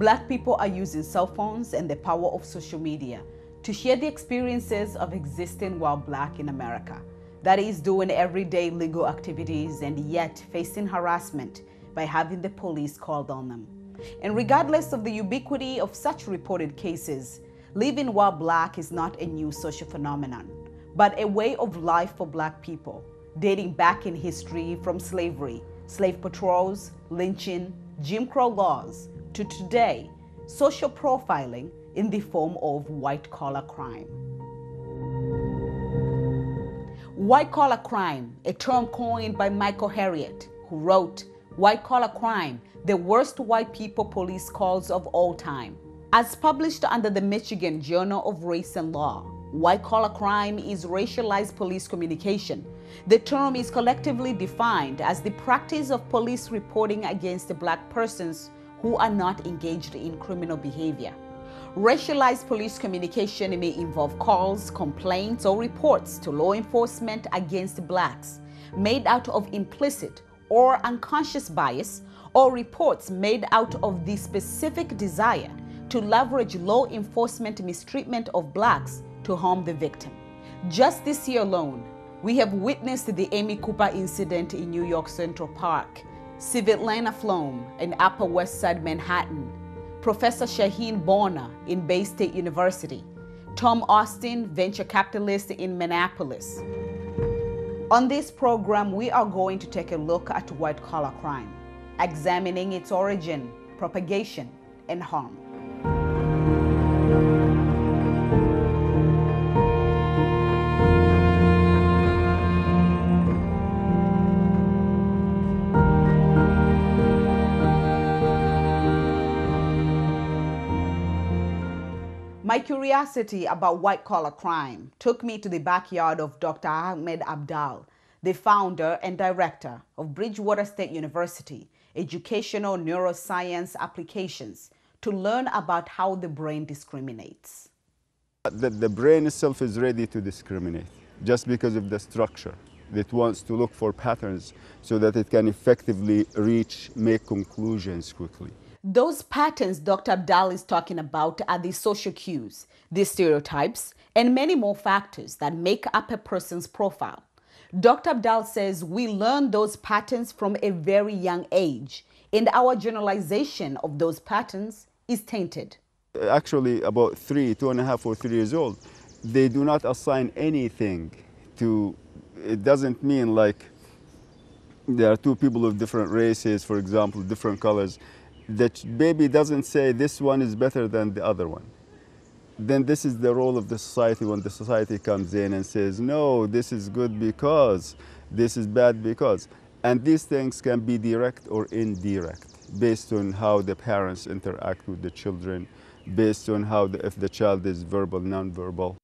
Black people are using cell phones and the power of social media to share the experiences of existing while Black in America. That is, doing everyday legal activities and yet facing harassment by having the police called on them. And regardless of the ubiquity of such reported cases, living while Black is not a new social phenomenon, but a way of life for Black people, dating back in history from slavery, slave patrols, lynching, Jim Crow laws, to today, social profiling in the form of white-collar crime. White-collar crime, a term coined by Michael Harriot, who wrote, "White-collar crime, the worst white people police calls of all time." As published under the Michigan Journal of Race and Law, white-collar crime is racialized police communication. The term is collectively defined as the practice of police reporting against Black persons who are not engaged in criminal behavior. Racialized police communication may involve calls, complaints, or reports to law enforcement against Blacks made out of implicit or unconscious bias, or reports made out of the specific desire to leverage law enforcement mistreatment of Blacks to harm the victim. Just this year alone, we have witnessed the Amy Cooper incident in New York Central Park, Civitlana Flom in Upper West Side Manhattan, Professor Shaheen Bonner in Bay State University, Tom Austin, venture capitalist in Minneapolis. On this program, we are going to take a look at white-collar crime, examining its origin, propagation, and harm. My curiosity about white-collar crime took me to the backyard of Dr. Ahmed Abdal, the founder and director of Bridgewater State University Educational Neuroscience Applications, to learn about how the brain discriminates. The brain itself is ready to discriminate just because of the structure. It wants to look for patterns so that it can effectively make conclusions quickly. Those patterns Dr. Abdal is talking about are the social cues, the stereotypes, and many more factors that make up a person's profile. Dr. Abdal says we learn those patterns from a very young age, and our generalization of those patterns is tainted. Actually, about 2.5 or 3 years old, they do not assign anything to, it doesn't mean like there are two people of different races, for example, different colors. That baby doesn't say this one is better than the other one. Then this is the role of the society when the society comes in and says, no, this is good because, this is bad because. And these things can be direct or indirect based on how the parents interact with the children, based on how if the child is verbal, nonverbal.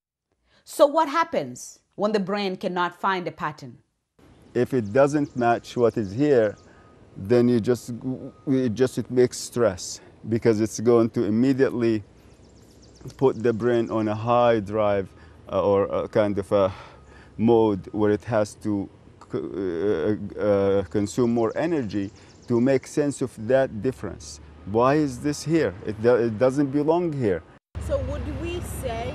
So what happens when the brain cannot find a pattern? If it doesn't match what is here, then it makes stress, because it's going to immediately put the brain on a high drive or a kind of a mode where it has to consume more energy to make sense of that difference. Why is this here? It doesn't belong here. So would we say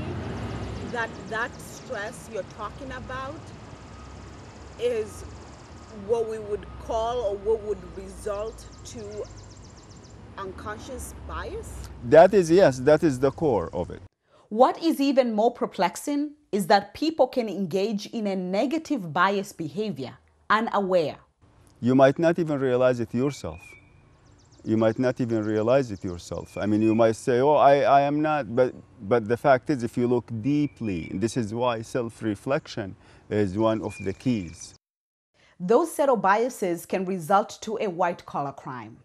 that that stress you're talking about is what we would call, or what would result to, unconscious bias? That is, yes, that is the core of it. What is even more perplexing is that people can engage in a negative bias behavior unaware. You might not even realize it yourself. You might not even realize it yourself. I mean, you might say, oh, I am not, but the fact is, if you look deeply, this is why self-reflection is one of the keys. Those subtle biases can result to a white-collar crime.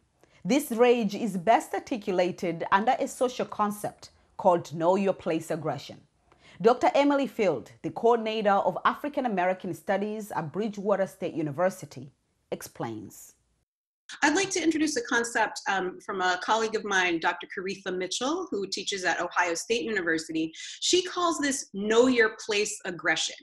This rage is best articulated under a social concept called Know Your Place aggression. Dr. Emily Field, the coordinator of African American Studies at Bridgewater State University, explains. I'd like to introduce a concept from a colleague of mine, Dr. Caretha Mitchell, who teaches at Ohio State University. She calls this Know Your Place aggression.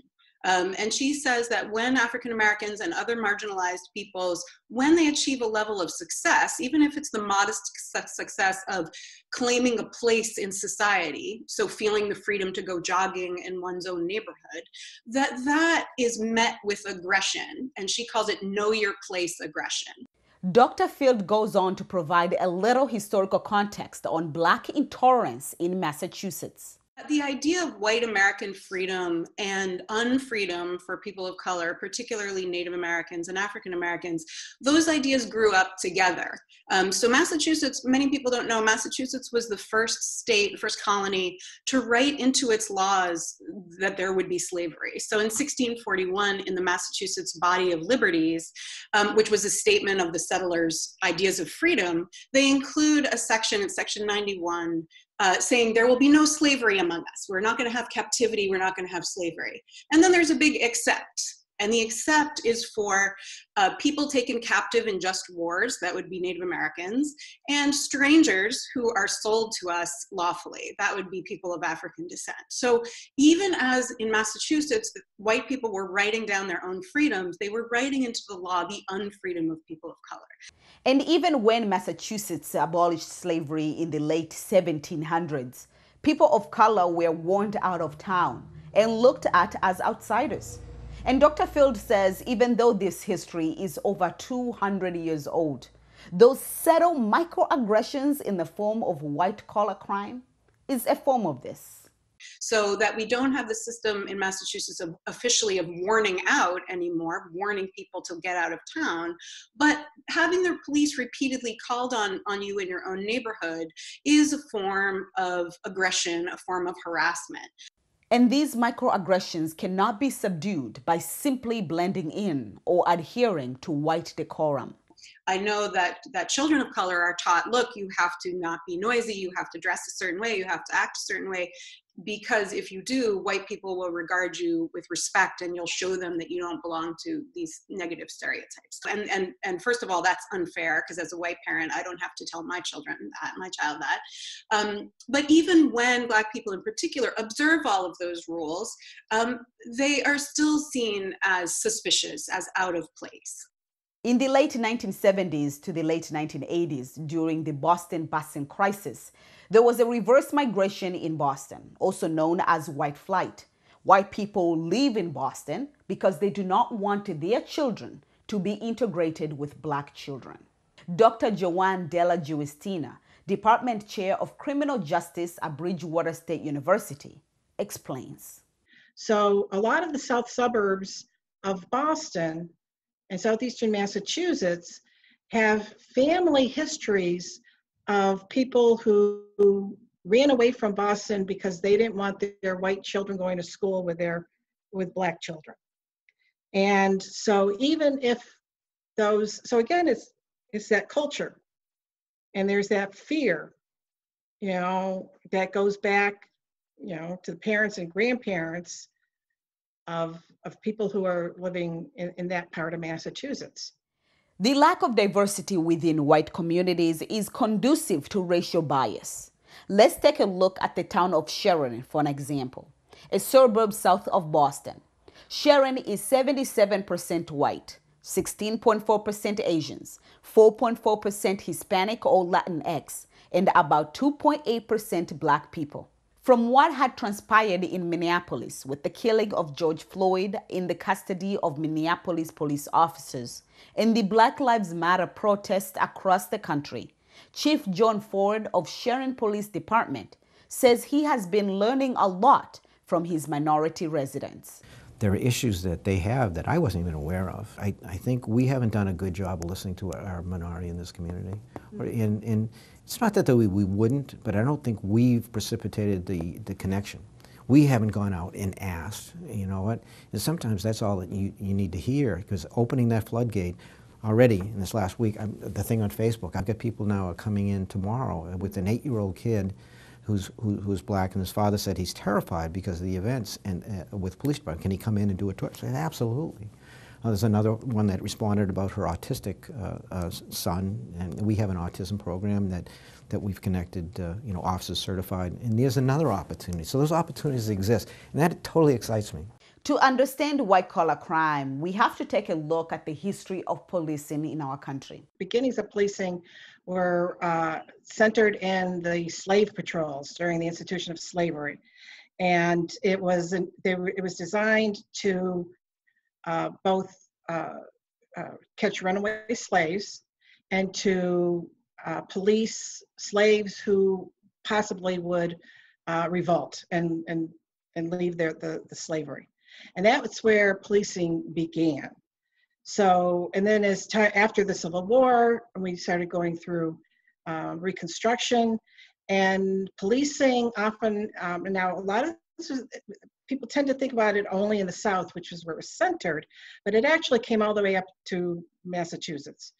And she says that when African Americans and other marginalized peoples, when they achieve a level of success, even if it's the modest success of claiming a place in society, so feeling the freedom to go jogging in one's own neighborhood, that is met with aggression. And she calls it know your place aggression. Dr. Field goes on to provide a little historical context on Black intolerance in Massachusetts. The idea of white American freedom and unfreedom for people of color, particularly Native Americans and African Americans, those ideas grew up together. So Massachusetts, many people don't know, Massachusetts was the first state, first colony to write into its laws that there would be slavery. So in 1641, in the Massachusetts Body of Liberties, which was a statement of the settlers' ideas of freedom, they include a section, in section 91, saying there will be no slavery among us. We're not going to have captivity. We're not going to have slavery. And then there's a big except. And the except is for people taken captive in just wars, that would be Native Americans, and strangers who are sold to us lawfully, that would be people of African descent. So even as in Massachusetts, white people were writing down their own freedoms, they were writing into the law the unfreedom of people of color. And even when Massachusetts abolished slavery in the late 1700s, people of color were warned out of town and looked at as outsiders. And Dr. Field says even though this history is over 200 years old, those subtle microaggressions in the form of white-collar crime is a form of this. So that we don't have the system in Massachusetts of officially of warning out anymore, warning people to get out of town, but having the police repeatedly called on you in your own neighborhood is a form of aggression, a form of harassment. And these microaggressions cannot be subdued by simply blending in or adhering to white decorum. I know that children of color are taught, look, you have to not be noisy, you have to dress a certain way, you have to act a certain way, because if you do, white people will regard you with respect and you'll show them that you don't belong to these negative stereotypes. And first of all, that's unfair, because as a white parent, I don't have to tell my child that. But even when Black people in particular observe all of those rules, they are still seen as suspicious, as out of place. In the late 1970s to the late 1980s, during the Boston busing crisis, there was a reverse migration in Boston, also known as white flight. White people live in Boston because they do not want their children to be integrated with Black children. Dr. Joanne Della Giustina, Department Chair of Criminal Justice at Bridgewater State University, explains. So a lot of the south suburbs of Boston and southeastern Massachusetts have family histories of people who ran away from Boston because they didn't want their white children going to school with Black children. And so even if so again, it's that culture, and there's that fear, that goes back, to the parents and grandparents of people who are living in that part of Massachusetts. The lack of diversity within white communities is conducive to racial bias. Let's take a look at the town of Sharon for an example, a suburb south of Boston. Sharon is 77% white, 16.4% Asians, 4.4% Hispanic or Latinx, and about 2.8% Black people. From what had transpired in Minneapolis with the killing of George Floyd in the custody of Minneapolis police officers and the Black Lives Matter protests across the country, Chief John Ford of Sharon Police Department says he has been learning a lot from his minority residents. There are issues that they have that I wasn't even aware of. I think we haven't done a good job of listening to our minority in this community. And it's not that we wouldn't, but I don't think we've precipitated the connection. We haven't gone out and asked, you know what? And sometimes that's all that you need to hear, because opening that floodgate already in this last week, the thing on Facebook, I've got people now coming in tomorrow with an 8-year-old kid who's Black, and his father said he's terrified because of the events and with police department. Can he come in and do a tour? I said, absolutely. There's another one that responded about her autistic son, and we have an autism program that we've connected, officers certified, and there's another opportunity. So those opportunities exist, and that totally excites me. To understand white-collar crime, we have to take a look at the history of policing in our country. Beginnings of policing were centered in the slave patrols during the institution of slavery. And it was designed to both catch runaway slaves and to police slaves who possibly would revolt and leave the slavery. And that was where policing began. So, and then after the Civil War, we started going through Reconstruction, and policing often, now a lot of people tend to think about it only in the South, which is where it was centered, but it actually came all the way up to Massachusetts.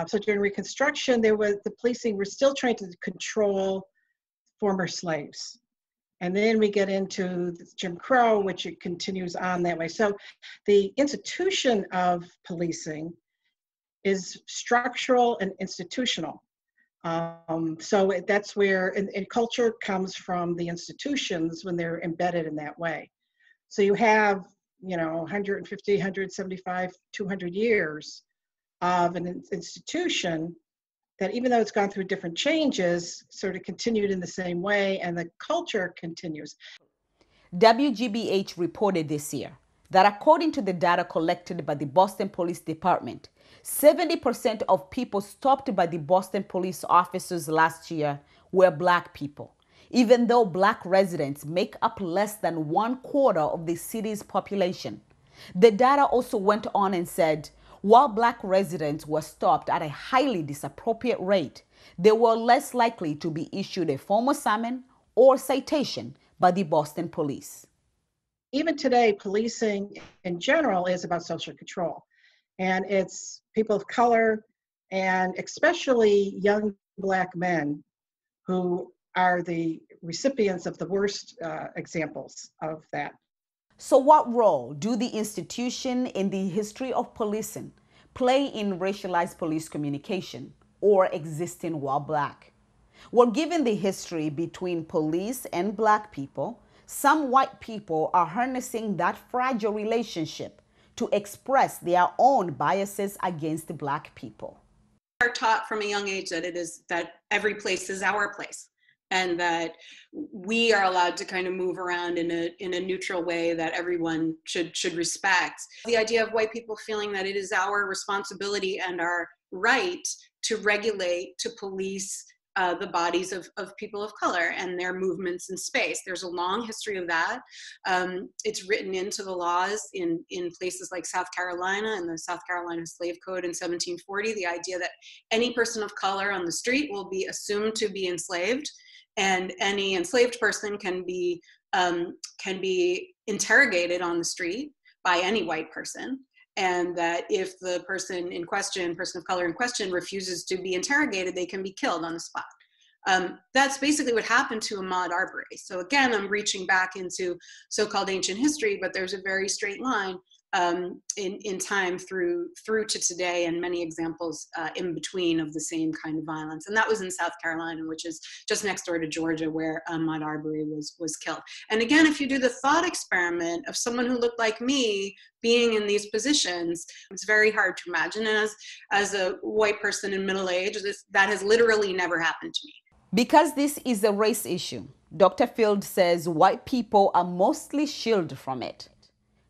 So during Reconstruction, the policing were still trying to control former slaves. And then we get into Jim Crow, which it continues on that way. So the institution of policing is structural and institutional. So that's where, and culture comes from the institutions when they're embedded in that way. So you have, 150, 175, 200 years of an institution that, even though it's gone through different changes, sort of continued in the same way, and the culture continues. WGBH reported this year that according to the data collected by the Boston Police Department, 70% of people stopped by the Boston police officers last year were Black people, even though Black residents make up less than 1/4 of the city's population. The data also went on and said, while Black residents were stopped at a highly disappropriate rate, they were less likely to be issued a formal summons or citation by the Boston police. Even today, policing in general is about social control. And it's people of color, and especially young Black men, who are the recipients of the worst examples of that. So what role do the institution in the history of policing play in racialized police communication or existing while Black? Well, given the history between police and Black people, some white people are harnessing that fragile relationship to express their own biases against Black people. We are taught from a young age that every place is our place, and that we are allowed to kind of move around in a neutral way that everyone should respect. The idea of white people feeling that it is our responsibility and our right to regulate, to police the bodies of people of color and their movements in space. There's a long history of that. It's written into the laws in places like South Carolina and the South Carolina Slave Code in 1740, the idea that any person of color on the street will be assumed to be enslaved, and any enslaved person can be interrogated on the street by any white person. And that if the person of color in question, refuses to be interrogated, they can be killed on the spot. That's basically what happened to Ahmaud Arbery. So again, I'm reaching back into so-called ancient history, but there's a very straight line in time through to today, and many examples in between of the same kind of violence. And that was in South Carolina, which is just next door to Georgia, where Ahmaud Arbery was killed. And again, if you do the thought experiment of someone who looked like me being in these positions, it's very hard to imagine. And as a white person in middle age, that has literally never happened to me. Because this is a race issue, Dr. Field says white people are mostly shielded from it.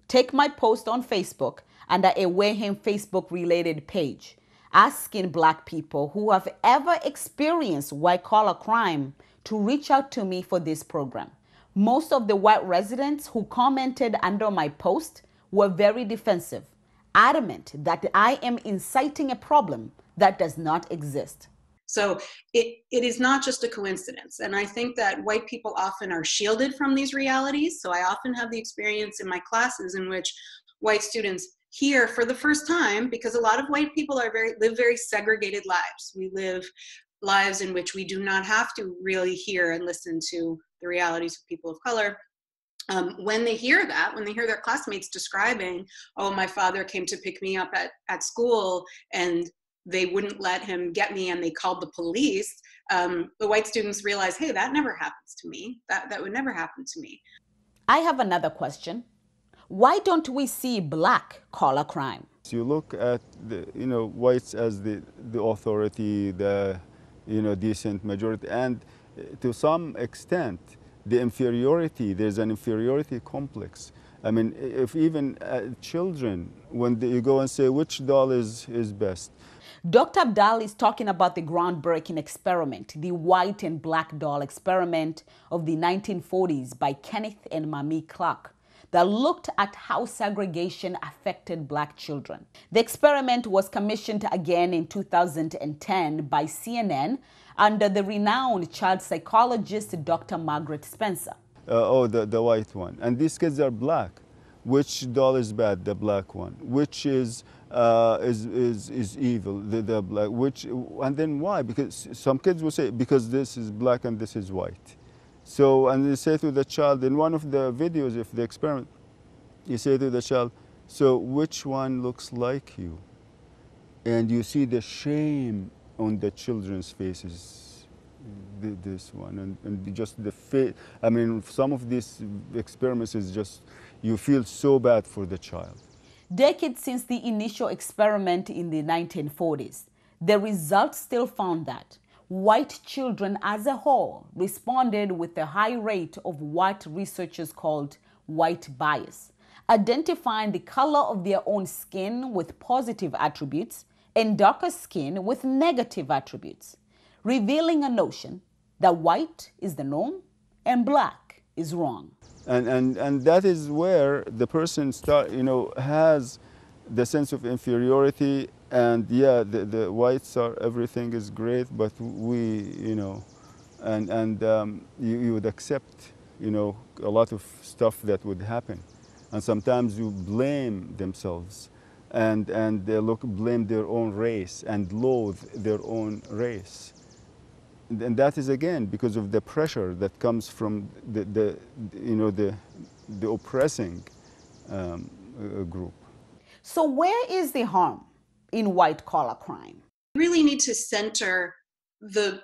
Take my post on Facebook under a Wareham Facebook-related page, asking Black people who have ever experienced white-collar crime to reach out to me for this program. Most of the white residents who commented under my post were very defensive, adamant that I am inciting a problem that does not exist. So it is not just a coincidence. And I think that white people often are shielded from these realities. So I often have the experience in my classes in which white students hear for the first time, because a lot of white people live very segregated lives. We live lives in which we do not have to really hear and listen to the realities of people of color. When they hear that, when they hear their classmates describing, oh, my father came to pick me up at school and they wouldn't let him get me and they called the police, the white students realize, hey, that never happens to me. That would never happen to me. I have another question. Why don't we see black collar crime? You look at the, whites as the authority, the, decent majority, and to some extent, the inferiority, there's an inferiority complex. I mean, if even children, when you go and say which doll is best. Dr. Abdal is talking about the groundbreaking experiment, the white and black doll experiment of the 1940s by Kenneth and Mamie Clark, that looked at how segregation affected black children. The experiment was commissioned again in 2010 by CNN under the renowned child psychologist Dr. Margaret Spencer. The white one. And these kids are black. Which doll is bad? The black one. Which is evil? The black. Which, and then why? Because some kids will say, because this is black and this is white. So, and they say to the child, in one of the videos of the experiment, you say to the child, so which one looks like you? And you see the shame on the children's faces, this one, and just the face. I mean, some of these experiments is just, you feel so bad for the child. Decades since the initial experiment in the 1940s, the results still found that white children as a whole responded with a high rate of what researchers called white bias, identifying the color of their own skin with positive attributes and darker skin with negative attributes, revealing a notion that white is the norm and black is wrong. And that is where the person has the sense of inferiority. And yeah, the whites are, everything is great, but we, you would accept, a lot of stuff that would happen. And sometimes you blame themselves and they blame their own race and loathe their own race. And that is, again, because of the pressure that comes from the oppressing group. So where is the harm in white-collar crime? We really need to center the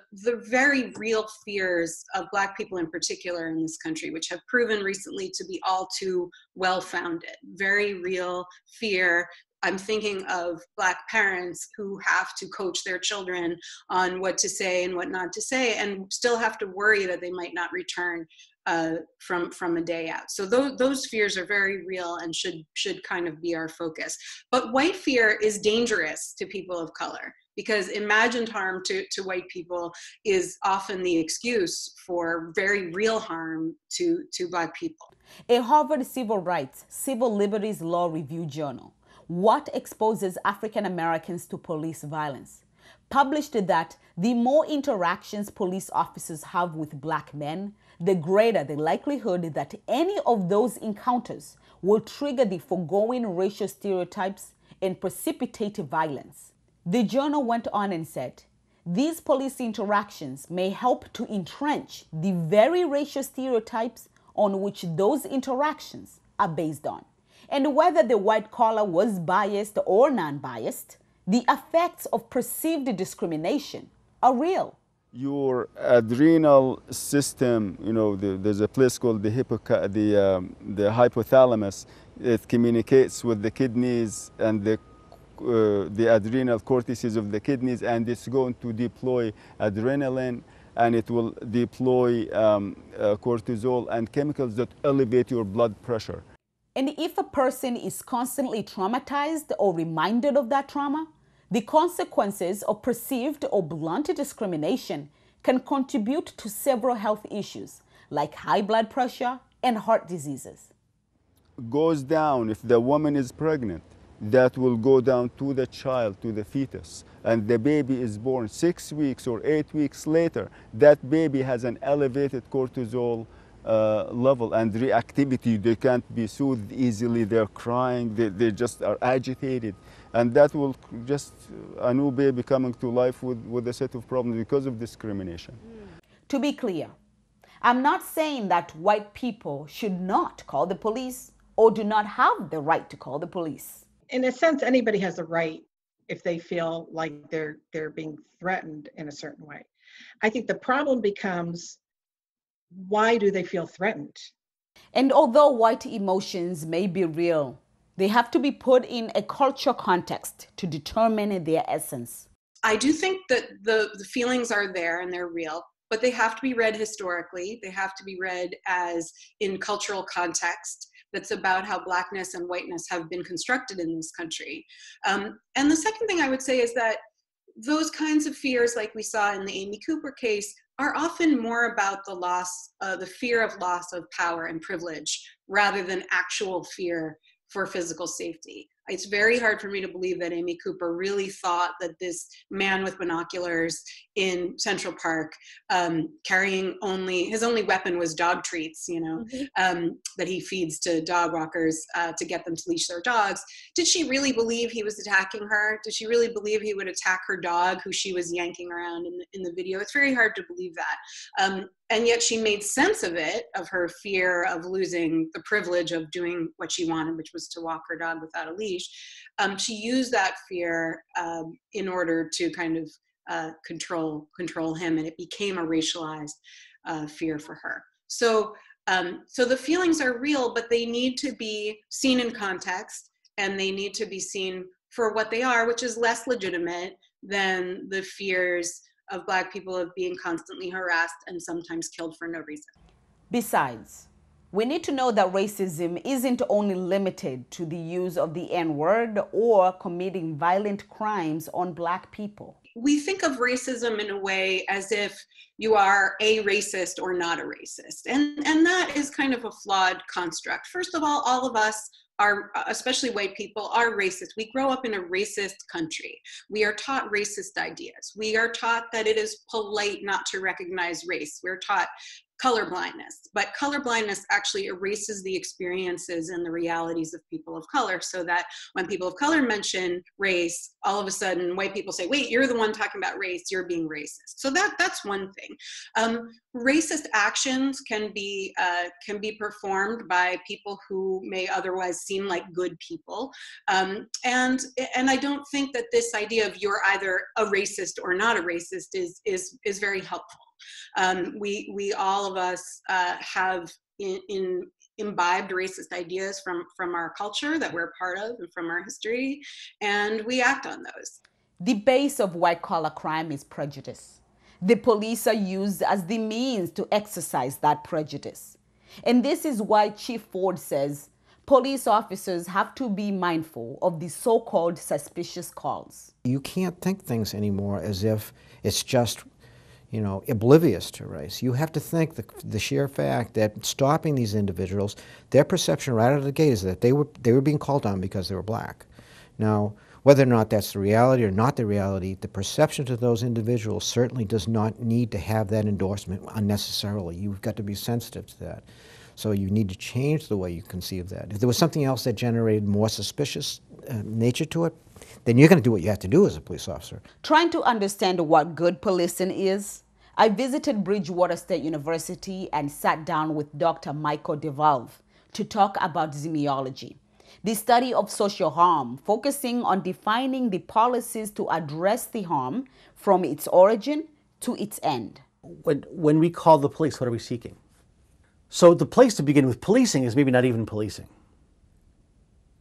very real fears of Black people in particular in this country, which have proven recently to be all too well-founded. Very real fear. I'm thinking of Black parents who have to coach their children on what to say and what not to say, and still have to worry that they might not return from a day out. So those fears are very real and should kind of be our focus. But white fear is dangerous to people of color, because imagined harm to white people is often the excuse for very real harm to Black people. A Harvard Civil Rights, Civil Liberties Law Review journal, What Exposes African Americans to Police Violence, published that the more interactions police officers have with Black men, the greater the likelihood that any of those encounters will trigger the foregoing racial stereotypes and precipitate violence. The journal went on and said, these police interactions may help to entrench the very racial stereotypes on which those interactions are based on. And whether the white collar was biased or non-biased, the effects of perceived discrimination are real. Your adrenal system, there's a place called the hypothalamus. It communicates with the kidneys and the adrenal cortices of the kidneys, and it's going to deploy adrenaline, and it will deploy cortisol and chemicals that elevate your blood pressure. And if a person is constantly traumatized or reminded of that trauma, the consequences of perceived or blunt discrimination can contribute to several health issues like high blood pressure and heart diseases. Goes down if the woman is pregnant. That will go down to the child, to the fetus, and the baby is born 6 weeks or 8 weeks later. That baby has an elevated cortisol level and reactivity. They can't be soothed easily. They're crying. They just are agitated. And that will just, a new baby coming to life with a set of problems because of discrimination. To be clear, I'm not saying that white people should not call the police or do not have the right to call the police. In a sense, anybody has a right if they feel like they're being threatened in a certain way. I think the problem becomes, why do they feel threatened? And although white emotions may be real, they have to be put in a cultural context to determine their essence. I do think that the feelings are there and they're real, but they have to be read historically. They have to be read as in cultural context that's about how Blackness and whiteness have been constructed in this country. And the second thing I would say is that those kinds of fears, like we saw in the Amy Cooper case, are often more about the loss, the fear of loss of power and privilege, rather than actual fear for physical safety. It's very hard for me to believe that Amy Cooper really thought that this man with binoculars in Central Park, carrying his only weapon was dog treats, that he feeds to dog walkers to get them to leash their dogs. Did she really believe he was attacking her? Did she really believe he would attack her dog, who she was yanking around in the video? It's very hard to believe that. And yet she made sense of it, of her fear of losing the privilege of doing what she wanted, which was to walk her dog without a leash. She used that fear in order to kind of control him, and it became a racialized fear for her. So the feelings are real, but they need to be seen in context, and they need to be seen for what they are, which is less legitimate than the fears of Black people of being constantly harassed and sometimes killed for no reason. Besides, we need to know that racism isn't only limited to the use of the N-word or committing violent crimes on Black people. We think of racism in a way as if you are a racist or not a racist. And that is kind of a flawed construct. First of all of us are, especially white people, are racist. We grow up in a racist country. We are taught racist ideas. We are taught that it is polite not to recognize race. We're taught colorblindness, but colorblindness actually erases the experiences and the realities of people of color, so that when people of color mention race, all of a sudden white people say, wait, you're the one talking about race, you're being racist. So that's one thing. Racist actions can be performed by people who may otherwise seem like good people. And I don't think that this idea of you're either a racist or not a racist is very helpful. We all of us have imbibed racist ideas from our culture that we're part of and from our history, and we act on those. The base of white-collar crime is prejudice. The police are used as the means to exercise that prejudice. And this is why Chief Ford says police officers have to be mindful of the so-called suspicious calls. You can't think things anymore as if it's just oblivious to race. You have to think the sheer fact that stopping these individuals, their perception right out of the gate is that they were being called on because they were Black. Now, whether or not that's the reality or not the reality, the perception to those individuals certainly does not need to have that endorsement unnecessarily. You've got to be sensitive to that. So you need to change the way you conceive that. If there was something else that generated more suspicious nature to it, then you're going to do what you have to do as a police officer. Trying to understand what good policing is, I visited Bridgewater State University and sat down with Dr. Michael DeValve to talk about semiology, the study of social harm, focusing on defining the policies to address the harm from its origin to its end. When we call the police, what are we seeking? So the place to begin with policing is maybe not even policing,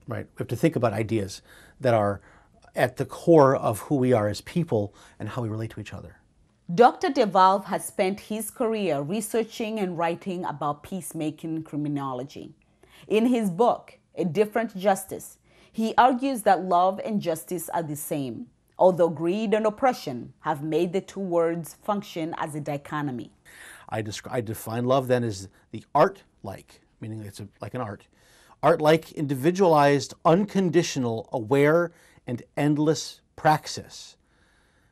right? We have to think about ideas that are at the core of who we are as people and how we relate to each other. Dr. DeValve has spent his career researching and writing about peacemaking criminology. In his book, A Different Justice, he argues that love and justice are the same, although greed and oppression have made the two words function as a dichotomy. I define love then as the art-like, meaning it's like an art. Art-like, individualized, unconditional, aware, and endless praxis,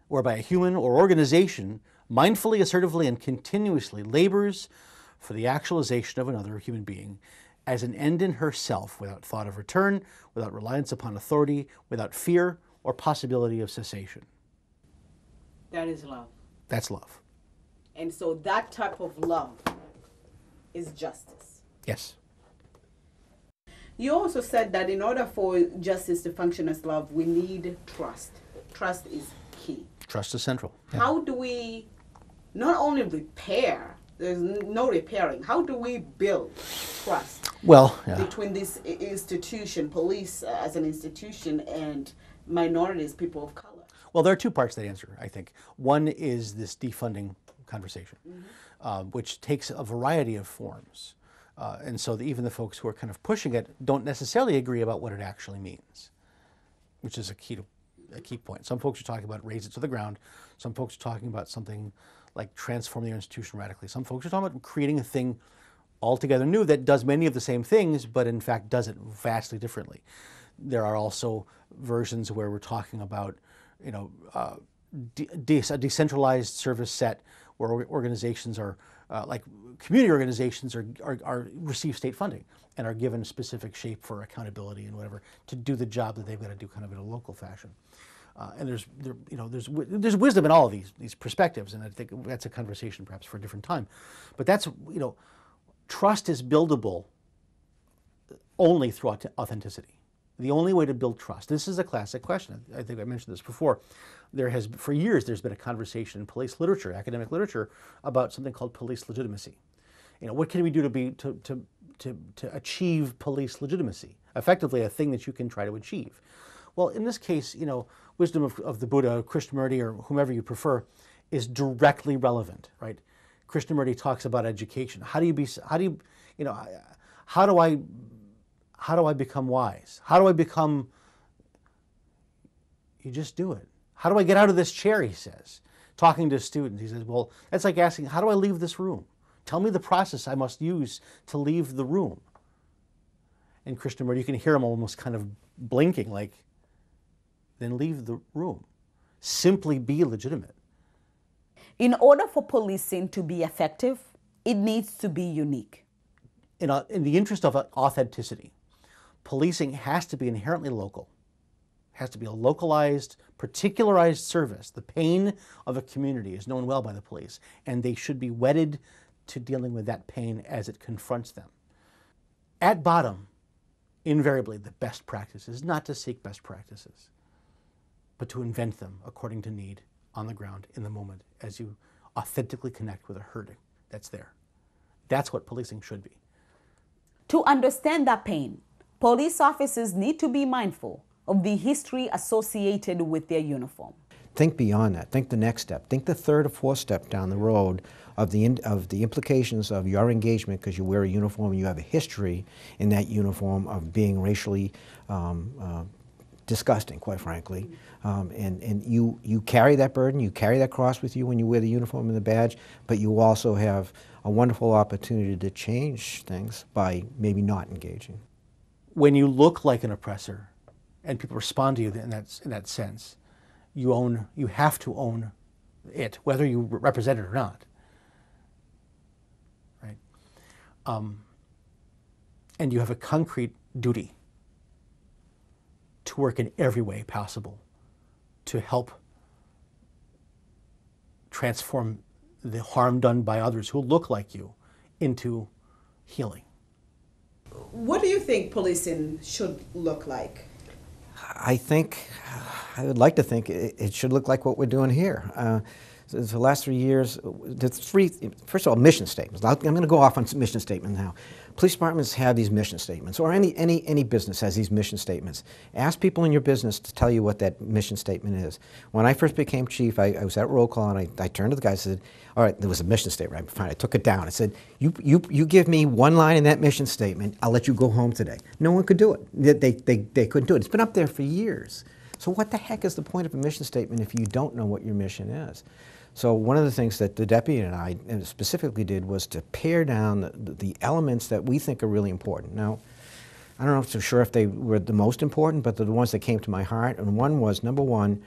whereby a human or organization mindfully, assertively, and continuously labors for the actualization of another human being as an end in herself, without thought of return, without reliance upon authority, without fear or possibility of cessation. That is love. That's love. And so that type of love is justice. Yes. You also said that in order for justice to function as love, we need trust. Trust is key. Trust is central. Yeah. How do we not only repair There's no repairing. How do we build trust Well, yeah. between this institution, police as an institution, and minorities, people of color? Well, there are two parts to that answer, I think. One is this defunding conversation, which takes a variety of forms. And so even the folks who are kind of pushing it don't necessarily agree about what it actually means, which is a key point. Some folks are talking about raise it to the ground. Some folks are talking about something like transform their institution radically. Some folks are talking about creating a thing altogether new that does many of the same things, but in fact does it vastly differently. There are also versions where we're talking about, you know, a decentralized service set where organizations are, like community organizations are receive state funding and are given specific shape for accountability and whatever to do the job that they've got to do kind of in a local fashion. And there's wisdom in all of these perspectives, and I think that's a conversation perhaps for a different time. But that's, you know, trust is buildable only through authenticity. The only way to build trust. This is a classic question. I think I mentioned this before. For years, there's been a conversation in police literature, academic literature, about something called police legitimacy. You know, what can we do to achieve police legitimacy? Effectively, a thing that you can try to achieve. Well, in this case, you know, wisdom of the Buddha, Krishnamurti, or whomever you prefer, is directly relevant, right? Krishnamurti talks about education. How do I become wise? How do I become? You just do it. How do I get out of this chair? He says, talking to students. He says, well, that's like asking, how do I leave this room? Tell me the process I must use to leave the room. And Krishnamurti, you can hear him almost kind of blinking, like, then leave the room. Simply be legitimate. In order for policing to be effective, it needs to be unique. In the interest of authenticity, policing has to be inherently local. Has to be a localized, particularized service. The pain of a community is known well by the police, and they should be wedded to dealing with that pain as it confronts them. At bottom, invariably, the best practice is not to seek best practices, but to invent them according to need on the ground in the moment as you authentically connect with a hurting that's there. That's what policing should be. To understand that pain, police officers need to be mindful of the history associated with their uniform. Think beyond that. Think the next step. Think the third or fourth step down the road of the implications of your engagement because you wear a uniform and you have a history in that uniform of being racially disgusting, quite frankly. And you carry that burden, you carry that cross with you when you wear the uniform and the badge, but you also have a wonderful opportunity to change things by maybe not engaging. When you look like an oppressor and people respond to you in that sense, you have to own it, whether you represent it or not. Right? And you have a concrete duty to work in every way possible to help transform the harm done by others who look like you into healing. What do you think policing should look like? I would like to think it should look like what we're doing here. So the last 3 years, first of all, mission statements. I'm going to go off on some mission statements now. Police departments have these mission statements, or any business has these mission statements. Ask people in your business to tell you what that mission statement is. When I first became chief, I was at roll call, and I turned to the guy and said, all right, there was a mission statement. I took it down. I said, you give me one line in that mission statement, I'll let you go home today. No one could do it. They couldn't do it. It's been up there for years. So what the heck is the point of a mission statement if you don't know what your mission is? So one of the things that the deputy and I specifically did was to pare down the elements that we think are really important. Now, I don't know if I'm sure if they were the most important, but they're the ones that came to my heart. And one was, number one,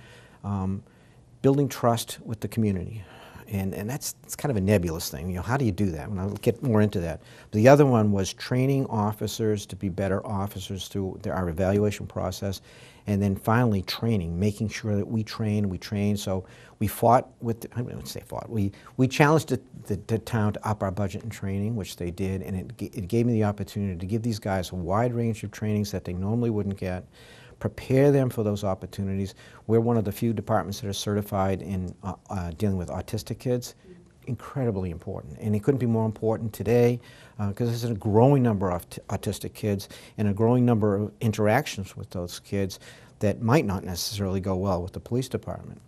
building trust with the community. And it's kind of a nebulous thing. You know, how do you do that? And I'll get more into that. But the other one was training officers to be better officers through our evaluation process. And then finally training, making sure that we train. So we fought with, I wouldn't say fought, we challenged the town to up our budget in training, which they did, and it gave me the opportunity to give these guys a wide range of trainings that they normally wouldn't get, prepare them for those opportunities. We're one of the few departments that are certified in dealing with autistic kids. incredibly important, and it couldn't be more important today because there's a growing number of autistic kids and a growing number of interactions with those kids that might not necessarily go well with the police department.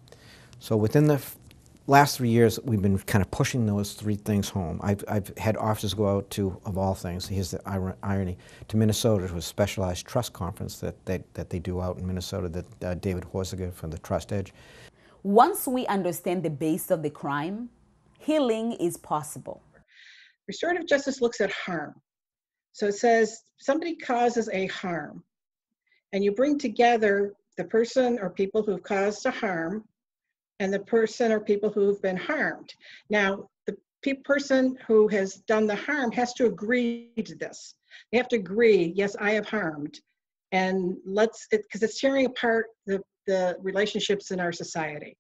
So within the last 3 years, we've been kind of pushing those three things home. I've had officers go out to, of all things, here's the irony, to Minnesota to a specialized trust conference that they do out in Minnesota, that David Horziger from the Trust Edge. Once we understand the base of the crime, healing is possible. Restorative justice looks at harm. So it says somebody causes a harm, and you bring together the person or people who've caused a harm and the person or people who've been harmed. Now, the person who has done the harm has to agree to this. They have to agree, yes, I have harmed, and because it's tearing apart the relationships in our society.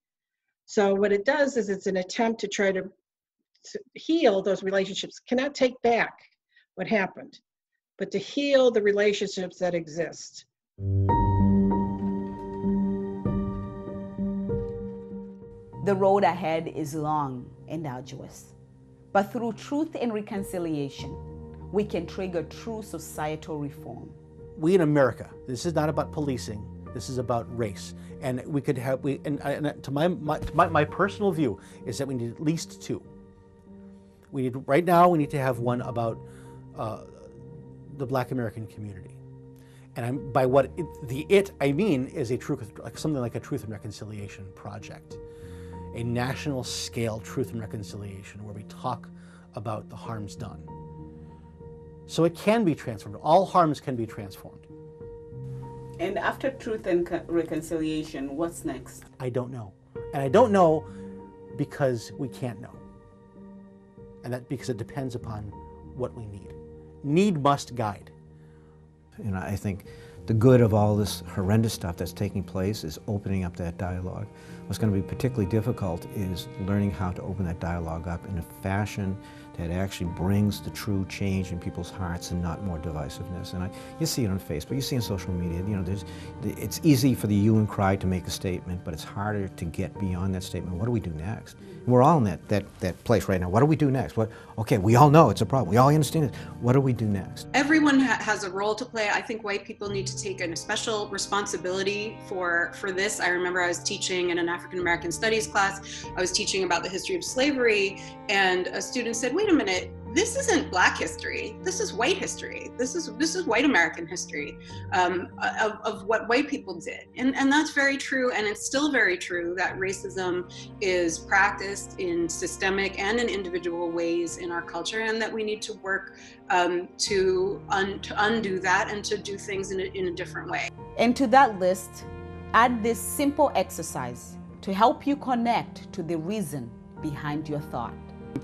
So what it does is it's an attempt to try to heal those relationships. Cannot take back what happened, but to heal the relationships that exist. The road ahead is long and arduous, but through truth and reconciliation, we can trigger true societal reform. We in America, this is not about policing, this is about race. And we could have, to my personal view is that we need at least two. Right now we need to have one about the Black American community. And by what I mean is something like a Truth and Reconciliation project. A national scale truth and reconciliation where we talk about the harms done. So it can be transformed. All harms can be transformed. And after truth and reconciliation, what's next? I don't know. And I don't know because we can't know. And that because it depends upon what we need. Need must guide. You know, I think the good of all this horrendous stuff that's taking place is opening up that dialogue. What's going to be particularly difficult is learning how to open that dialogue up in a fashion that actually brings the true change in people's hearts and not more divisiveness. And you see it on Facebook, you see it on social media. You know, it's easy for the hue and cry to make a statement, but it's harder to get beyond that statement. What do we do next? And we're all in that place right now. What do we do next? Okay, we all know it's a problem. We all understand it. What do we do next? Everyone has a role to play. I think white people need to take a special responsibility for this. I remember I was teaching in an African American studies class. I was teaching about the history of slavery, and a student said, wait a minute, this isn't Black history. This is white history. This is white American history of what white people did. And that's very true. And it's still very true that racism is practiced in systemic and in individual ways in our culture, and that we need to work to undo that and to do things in a different way. And to that list, add this simple exercise to help you connect to the reason behind your thought.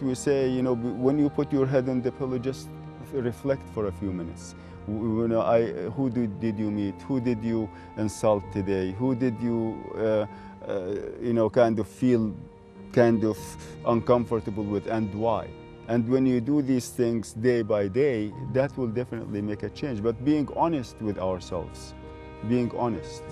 We say, you know, when you put your head on the pillow, just reflect for a few minutes. You know, who did you meet? Who did you insult today? Who did you, you know, kind of feel kind of uncomfortable with, and why? And when you do these things day by day, that will definitely make a change. But being honest with ourselves, being honest.